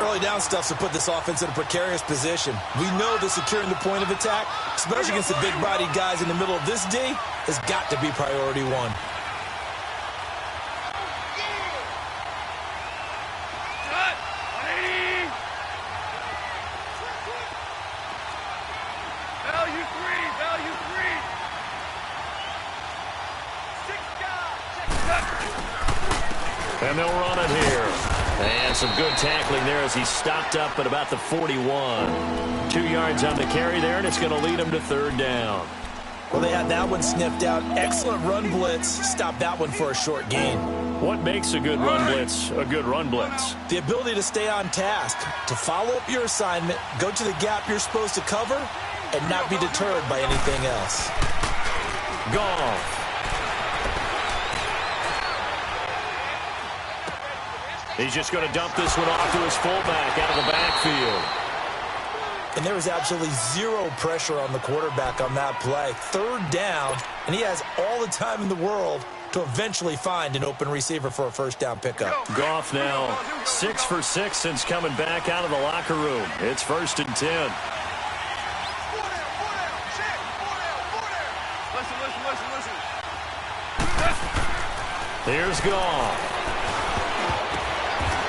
Early down stuff to put this offense in a precarious position. We know that securing the point of attack, especially against the big-bodied guys in the middle of this D, has got to be priority one. And they'll run it here. And some good tackling there as he stopped up at about the 41. 2 yards on the carry there, and it's going to lead him to third down. Well, they had that one sniffed out. Excellent run blitz. Stop that one for a short gain. What makes a good run blitz a good run blitz? The ability to stay on task, to follow up your assignment, go to the gap you're supposed to cover, and not be deterred by anything else. Goff. He's just going to dump this one off to his fullback out of the backfield. And there was absolutely zero pressure on the quarterback on that play. Third down, and he has all the time in the world to eventually find an open receiver for a first down pickup. Goff now 6 for 6 since coming back out of the locker room. It's 1st and 10. Listen. Here's Goff.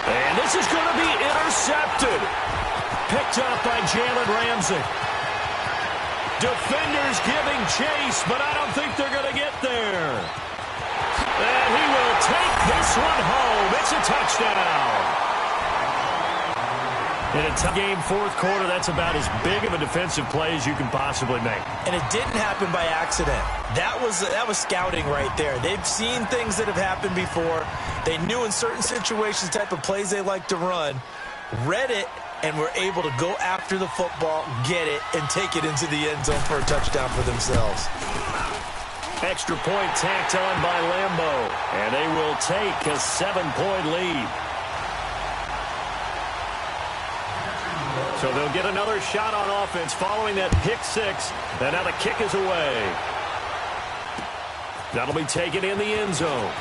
And this is going to be intercepted. Picked up by Jalen Ramsey. Defenders giving chase, but I don't think they're going to get there. And he will take this one home. It's a touchdown. In a tough game, fourth quarter, that's about as big of a defensive play as you can possibly make. And it didn't happen by accident. That was scouting right there. They've seen things that have happened before. They knew in certain situations the type of plays they like to run, read it, and were able to go after the football, get it, and take it into the end zone for a touchdown for themselves. Extra point tacked on by Lambeau. And they will take a 7-point lead. So they'll get another shot on offense following that pick six. And now the kick is away. That'll be taken in the end zone.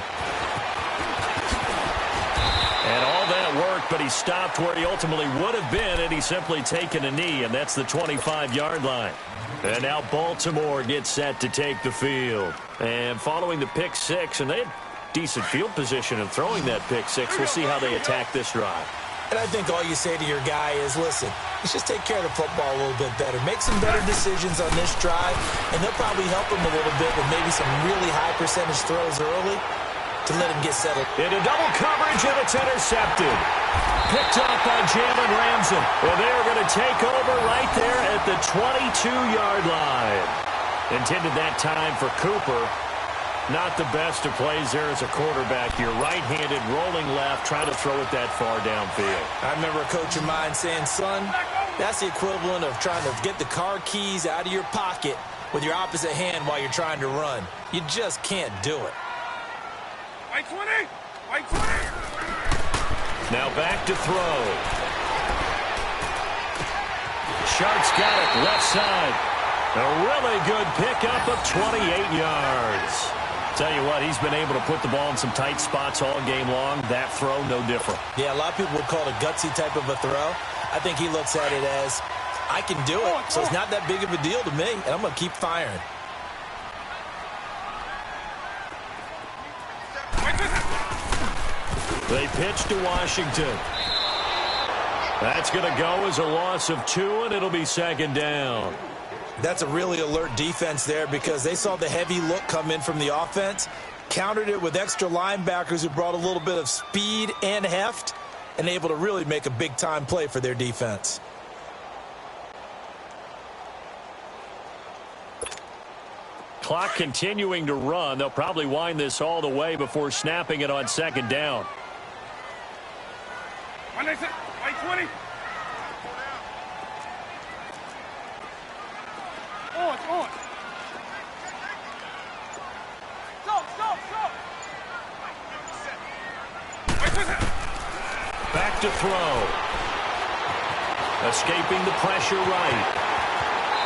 And all that worked, but he stopped where he ultimately would have been, and he's simply taken a knee, and that's the 25-yard line. And now Baltimore gets set to take the field. And following the pick six, and they had decent field position in throwing that pick six. We'll see how they attack this drive. And I think all you say to your guy is, listen, let's just take care of the football a little bit better. Make some better decisions on this drive, and they'll probably help him a little bit with maybe some really high percentage throws early to let him get settled. Into double coverage, and it's intercepted. Picked up by Jalen Ramsey. And they're going to take over right there at the 22-yard line. Intended that time for Cooper. Not the best of plays there as a quarterback. You're right-handed, rolling left, trying to throw it that far downfield. I remember a coach of mine saying, son, that's the equivalent of trying to get the car keys out of your pocket with your opposite hand while you're trying to run. You just can't do it. White 20! White 20! Now back to throw. Sharks got it, left side. A really good pickup of 28 yards. Tell you what, he's been able to put the ball in some tight spots all game long. That throw, no different. Yeah, a lot of people would call it a gutsy type of a throw. I think he looks at it as, I can do it, so it's not that big of a deal to me, and I'm going to keep firing. They pitch to Washington. That's going to go as a loss of 2, and it'll be second down. That's a really alert defense there because they saw the heavy look come in from the offense, countered it with extra linebackers who brought a little bit of speed and heft, and able to really make a big-time play for their defense. Clock continuing to run. They'll probably wind this all the way before snapping it on second down. White 20! On! Go! Back to throw. Escaping the pressure right.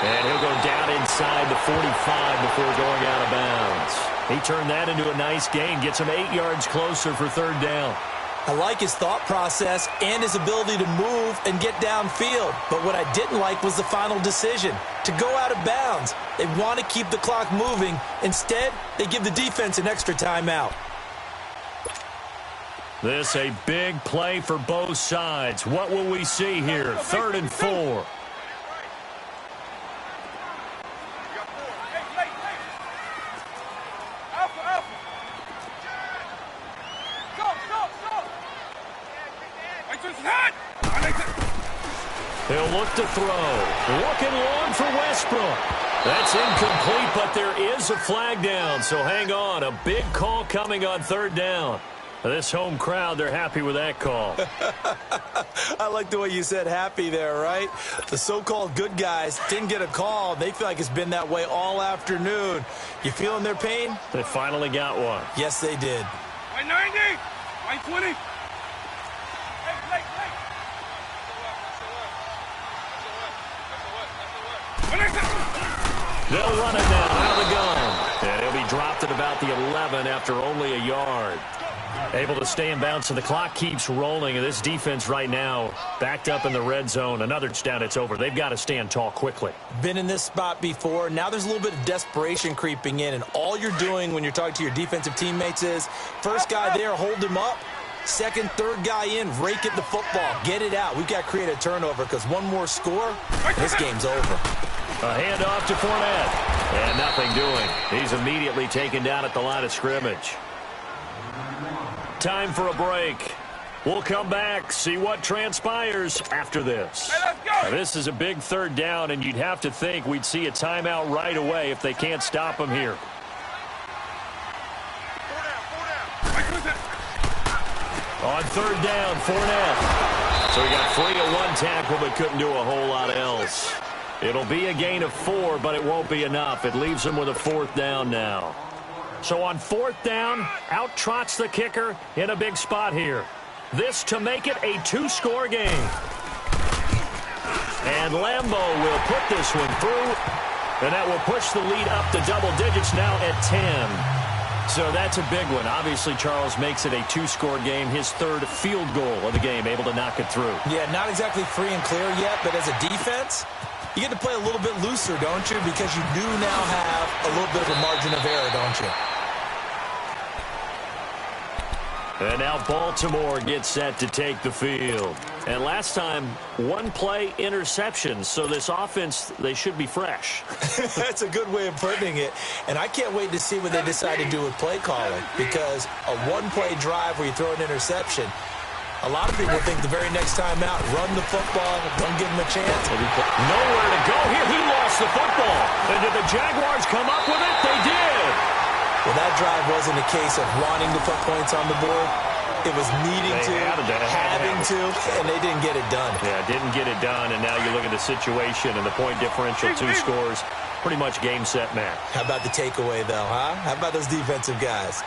And he'll go down inside the 45 before going out of bounds. He turned that into a nice gain. Gets him 8 yards closer for third down. I like his thought process and his ability to move and get downfield. But what I didn't like was the final decision, to go out of bounds. They want to keep the clock moving. Instead, they give the defense an extra timeout. This a big play for both sides. What will we see here? 3rd and 4. He'll look to throw. Looking long for Westbrook. That's incomplete, but there is a flag down, so hang on. A big call coming on third down. This home crowd, they're happy with that call. I like the way you said happy there, right? The so-called good guys didn't get a call. They feel like it's been that way all afternoon. You feeling their pain? They finally got one. Yes, they did. White 90! White 20! They'll run it now out of the gun. And he'll be dropped at about the 11 after only a yard. Able to stay in bounds, so the clock keeps rolling. And this defense right now backed up in the red zone. Another touchdown, it's over. They've got to stand tall quickly. Been in this spot before. Now there's a little bit of desperation creeping in. And all you're doing when you're talking to your defensive teammates is, first guy there, hold him up. Second, third guy in, rake at the football. Get it out. We've got to create a turnover because one more score, this game's over. A handoff to Fournette. And nothing doing. He's immediately taken down at the line of scrimmage. Time for a break. We'll come back, see what transpires after this. Hey, let's go. Now, this is a big third down, and you'd have to think we'd see a timeout right away if they can't stop him here. On third down, Fournette. So he got free of one tackle but couldn't do a whole lot else. It'll be a gain of 4, but it won't be enough. It leaves him with a fourth down now. So on fourth down, out trots the kicker in a big spot here. This to make it a 2-score game. And Lambeau will put this one through, and that will push the lead up to double digits now at 10. So that's a big one. Obviously, Charles makes it a 2-score game. His third field goal of the game, able to knock it through. Yeah, not exactly free and clear yet, but as a defense, you get to play a little bit looser, don't you? Because you do now have a little bit of a margin of error, don't you? And now Baltimore gets set to take the field. And last time, one play interception. So this offense, they should be fresh. That's a good way of putting it. And I can't wait to see what they decide to do with play calling. Because a one-play drive where you throw an interception, a lot of people think the very next time out, run the football, don't give them a chance. Nowhere to go here. He lost the football. And did the Jaguars come up with it? They did. Well, that drive wasn't a case of wanting to put points on the board. It was needing to, having to, and they didn't get it done. Yeah, didn't get it done, and now you look at the situation and the point differential, 2 scores, pretty much game, set, match. How about the takeaway, though, huh? How about those defensive guys?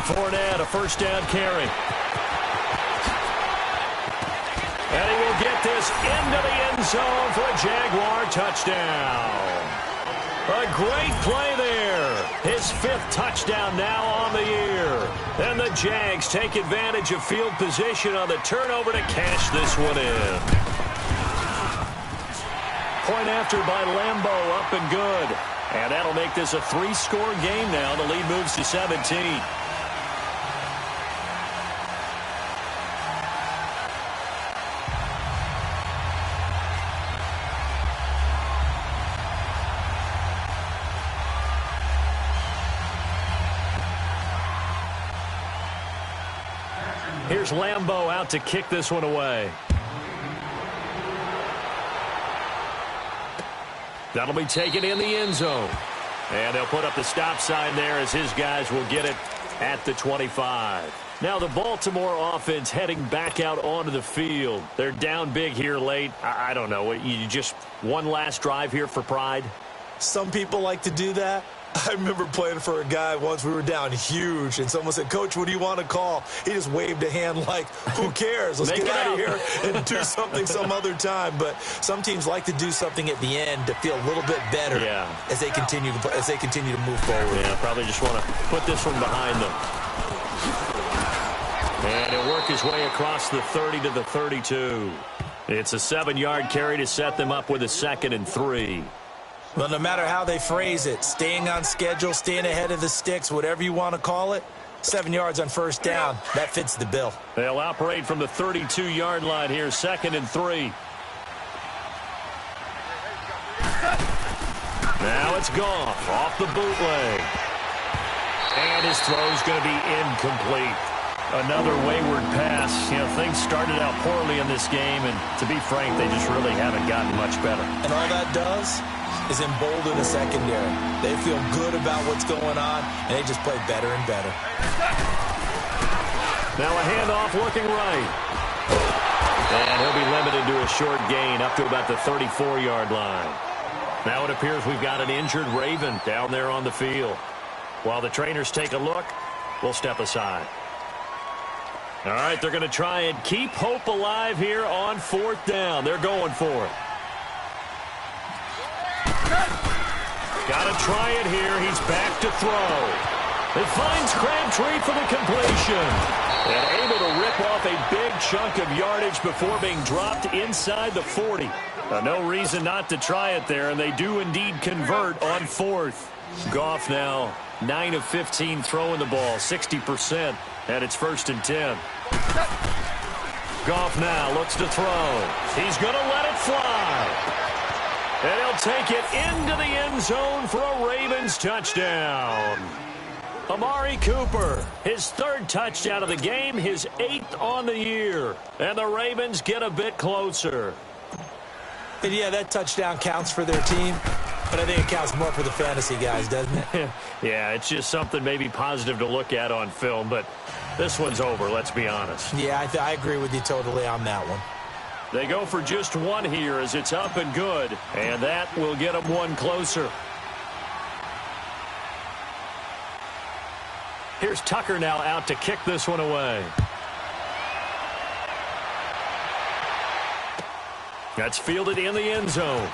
Fournette, a first down carry. And he will get this into the end zone for a Jaguar touchdown. A great play there. His 5th touchdown now on the year. And the Jags take advantage of field position on the turnover to cash this one in. Point after by Lambeau, up and good. And that'll make this a 3-score game now. The lead moves to 17. Here's Lambeau out to kick this one away. That'll be taken in the end zone. And they'll put up the stop sign there as his guys will get it at the 25. Now the Baltimore offense heading back out onto the field. They're down big here late. I don't know. You just one last drive here for pride? Some people like to do that. I remember playing for a guy once. We were down huge, and someone said, "Coach, what do you want to call?" He just waved a hand like, "Who cares? Let's get out of here and do something some other time." But some teams like to do something at the end to feel a little bit better as they continue to move forward. Yeah, probably just want to put this one behind them. And he'll work his way across the 30 to the 32. It's a 7-yard carry to set them up with a 2nd and 3. Well, no matter how they phrase it, staying on schedule, staying ahead of the sticks, whatever you want to call it, 7 yards on first down, that fits the bill. They'll operate from the 32-yard line here, 2nd and 3. Now it's Goff off the bootleg. And his throw's going to be incomplete. Another wayward pass. You know, things started out poorly in this game, and to be frank, they just really haven't gotten much better. And all that does is embolden the secondary. They feel good about what's going on, and they just play better and better. Now a handoff looking right. And he'll be limited to a short gain up to about the 34-yard line. Now it appears we've got an injured Raven down there on the field. While the trainers take a look, we'll step aside. All right, they're going to try and keep hope alive here on 4th down. They're going for it. Got to try it here. He's back to throw. It finds Crabtree for the completion. And able to rip off a big chunk of yardage before being dropped inside the 40. No reason not to try it there, and they do indeed convert on 4th. Goff now 9 of 15 throwing the ball, 60%, and it's 1st and 10. Goff now looks to throw. He's going to let it fly. And he'll take it into the end zone for a Ravens touchdown. Amari Cooper, his 3rd touchdown of the game, his 8th on the year. And the Ravens get a bit closer. And yeah, that touchdown counts for their team, but I think it counts more for the fantasy guys, doesn't it? Yeah, it's just something maybe positive to look at on film, but this one's over, let's be honest. Yeah, I agree with you totally on that one. They go for just one here as it's up and good, and that will get them one closer. Here's Tucker now out to kick this one away. That's fielded in the end zone.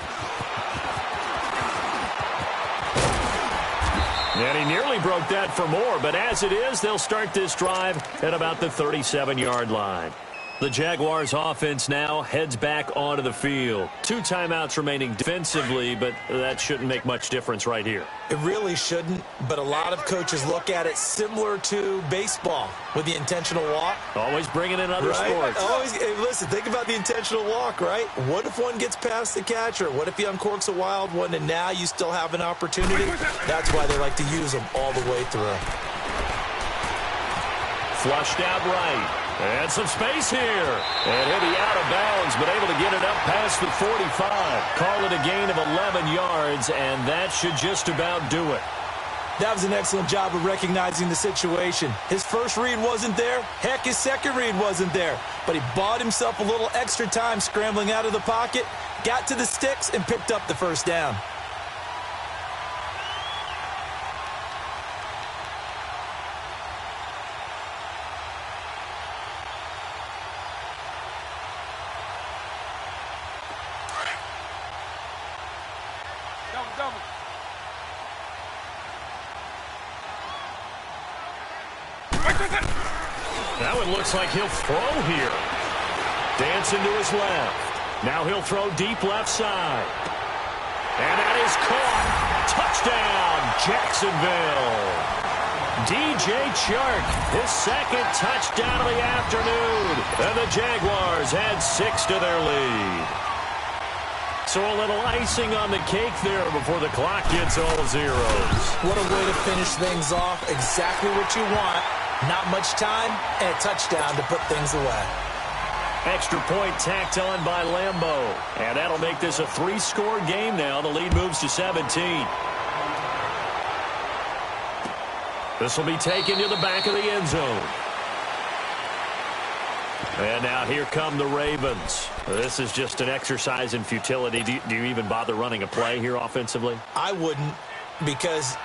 And he nearly broke that for more, but as it is, they'll start this drive at about the 37-yard line. The Jaguars offense now heads back onto the field. 2 timeouts remaining defensively, but that shouldn't make much difference right here. It really shouldn't, but a lot of coaches look at it similar to baseball with the intentional walk. Always bringing in other right? sports. Always, hey, listen, think about the intentional walk, right? What if one gets past the catcher? What if he uncorks a wild one and now you still have an opportunity? That's why they like to use them all the way through. Flushed out right. And some space here. And he'll be out of bounds, but able to get it up past the 45. Call it a gain of 11 yards, and that should just about do it. That was an excellent job of recognizing the situation. His first read wasn't there. Heck, his second read wasn't there. But he bought himself a little extra time scrambling out of the pocket, got to the sticks, and picked up the first down. Now it looks like he'll throw here. Dancing to his left. Now he'll throw deep left side. And that is caught. Touchdown, Jacksonville. DJ Chark, his second touchdown of the afternoon. And the Jaguars add 6 to their lead. So a little icing on the cake there before the clock gets all zeros. What a way to finish things off. Exactly what you want. Not much time and a touchdown to put things away. Extra point tacked on by Lambeau. And that'll make this a 3-score game now. The lead moves to 17. This will be taken to the back of the end zone. And now here come the Ravens. This is just an exercise in futility. Do you even bother running a play here offensively? I wouldn't, because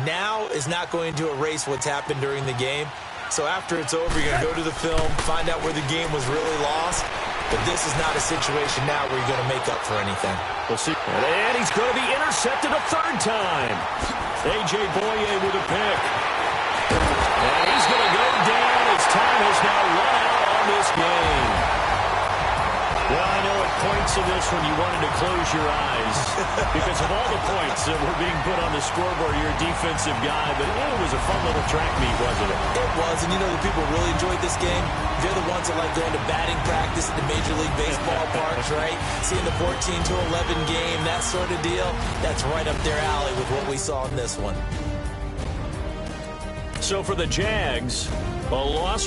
now is not going to erase what's happened during the game. So after it's over, you're going to go to the film, find out where the game was really lost. But this is not a situation now where you're going to make up for anything. We'll see. And he's going to be intercepted a 3rd time. A.J. Boye with a pick. And he's going to go down. His time has now run out on this game. Well, I know at points of this when you wanted to close your eyes because of all the points that were being put on the scoreboard. You're a defensive guy, but it was a fun little track meet, wasn't it? It was, and you know the people really enjoyed this game. They're the ones that like going to batting practice at the Major League Baseball parks, right? Seeing the 14-11 game, that sort of deal. That's right up their alley with what we saw in this one. So for the Jags, a loss